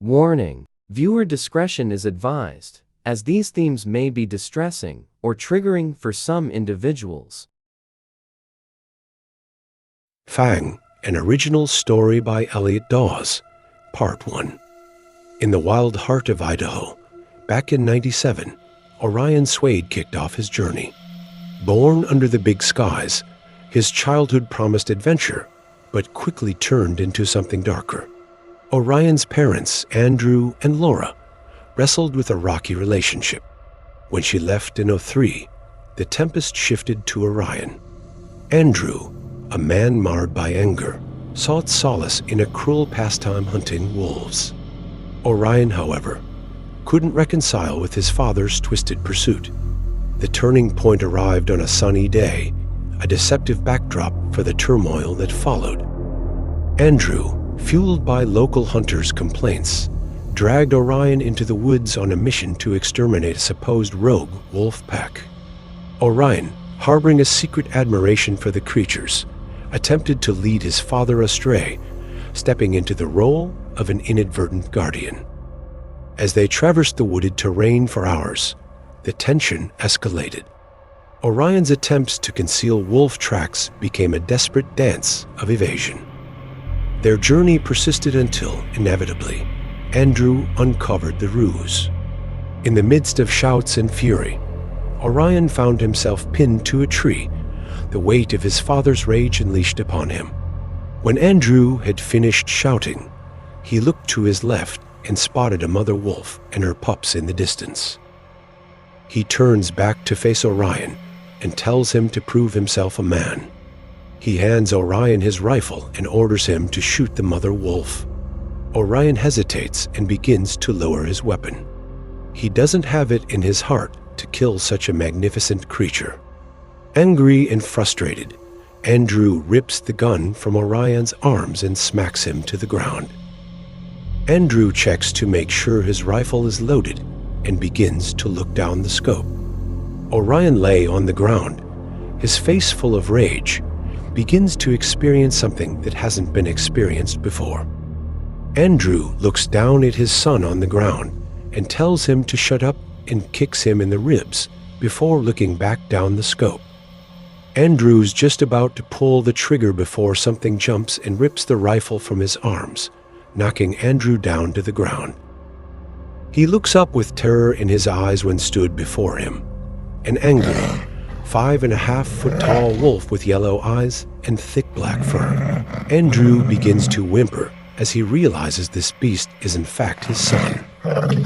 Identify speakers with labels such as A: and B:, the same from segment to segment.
A: Warning: viewer discretion is advised, as these themes may be distressing or triggering for some individuals.
B: Fang, an original story by Elliot Dawes, Part 1. In the wild heart of Idaho, back in '97, Orion Swade kicked off his journey. Born under the big skies, his childhood promised adventure, but quickly turned into something darker. Orion's parents, Andrew and Laura, wrestled with a rocky relationship. When she left in '03, the tempest shifted to Orion. Andrew, a man marred by anger, sought solace in a cruel pastime hunting wolves. Orion, however, couldn't reconcile with his father's twisted pursuit. The turning point arrived on a sunny day, a deceptive backdrop for the turmoil that followed. Andrew, fueled by local hunters' complaints, dragged Orion into the woods on a mission to exterminate a supposed rogue wolf pack. Orion, harboring a secret admiration for the creatures, attempted to lead his father astray, stepping into the role of an inadvertent guardian. As they traversed the wooded terrain for hours, the tension escalated. Orion's attempts to conceal wolf tracks became a desperate dance of evasion. Their journey persisted until, inevitably, Andrew uncovered the ruse. In the midst of shouts and fury, Orion found himself pinned to a tree, the weight of his father's rage unleashed upon him. When Andrew had finished shouting, he looked to his left and spotted a mother wolf and her pups in the distance. He turns back to face Orion and tells him to prove himself a man. He hands Orion his rifle and orders him to shoot the mother wolf. Orion hesitates and begins to lower his weapon. He doesn't have it in his heart to kill such a magnificent creature. Angry and frustrated, Andrew rips the gun from Orion's arms and smacks him to the ground. Andrew checks to make sure his rifle is loaded and begins to look down the scope. Orion lay on the ground, his face full of rage, begins to experience something that hasn't been experienced before. Andrew looks down at his son on the ground and tells him to shut up and kicks him in the ribs before looking back down the scope. Andrew's just about to pull the trigger before something jumps and rips the rifle from his arms, knocking Andrew down to the ground. He looks up with terror in his eyes when stood before him. An angry, 5.5-foot tall wolf with yellow eyes and thick black fur. Andrew begins to whimper as he realizes this beast is in fact his son.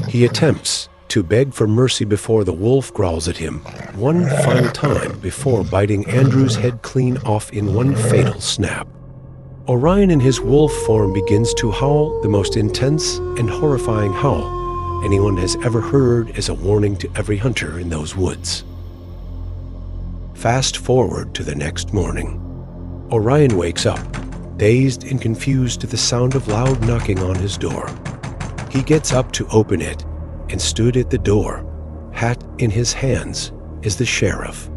B: He attempts to beg for mercy before the wolf growls at him one final time before biting Andrew's head clean off in one fatal snap. Orion in his wolf form begins to howl the most intense and horrifying howl anyone has ever heard as a warning to every hunter in those woods. Fast forward to the next morning. Orion wakes up, dazed and confused to the sound of loud knocking on his door. He gets up to open it and stood at the door, hat in his hands, is the sheriff.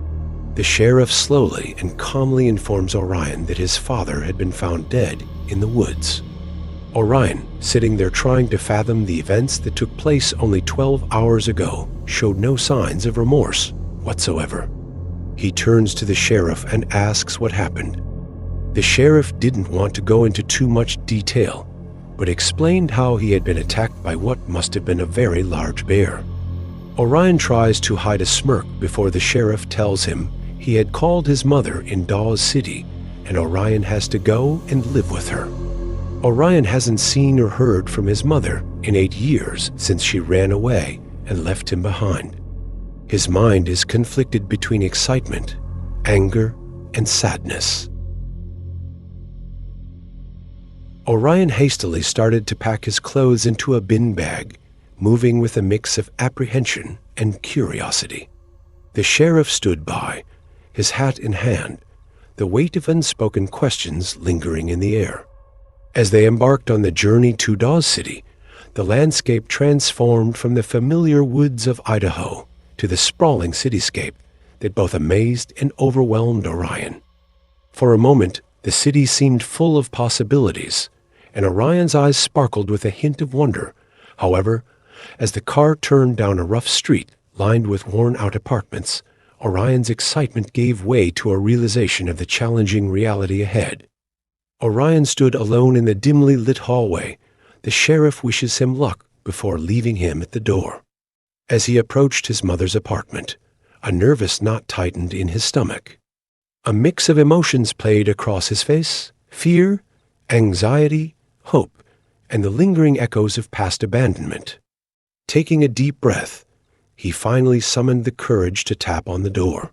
B: The sheriff slowly and calmly informs Orion that his father had been found dead in the woods. Orion, sitting there trying to fathom the events that took place only 12 hours ago, showed no signs of remorse whatsoever. He turns to the sheriff and asks what happened. The sheriff didn't want to go into too much detail, but explained how he had been attacked by what must have been a very large bear. Orion tries to hide a smirk before the sheriff tells him he had called his mother in Dawes City and Orion has to go and live with her. Orion hasn't seen or heard from his mother in 8 years since she ran away and left him behind. His mind is conflicted between excitement, anger, and sadness. Orion hastily started to pack his clothes into a bin bag, moving with a mix of apprehension and curiosity. The sheriff stood by, his hat in hand, the weight of unspoken questions lingering in the air. As they embarked on the journey to Dawes City, the landscape transformed from the familiar woods of Idaho to the sprawling cityscape that both amazed and overwhelmed Orion. For a moment, the city seemed full of possibilities, and Orion's eyes sparkled with a hint of wonder However, as the car turned down a rough street lined with worn-out apartments, Orion's excitement gave way to a realization of the challenging reality ahead. Orion stood alone in the dimly lit hallway. The sheriff wishes him luck before leaving him at the door. As he approached his mother's apartment, a nervous knot tightened in his stomach. A mix of emotions played across his face: fear, anxiety, hope, and the lingering echoes of past abandonment. Taking a deep breath, he finally summoned the courage to tap on the door.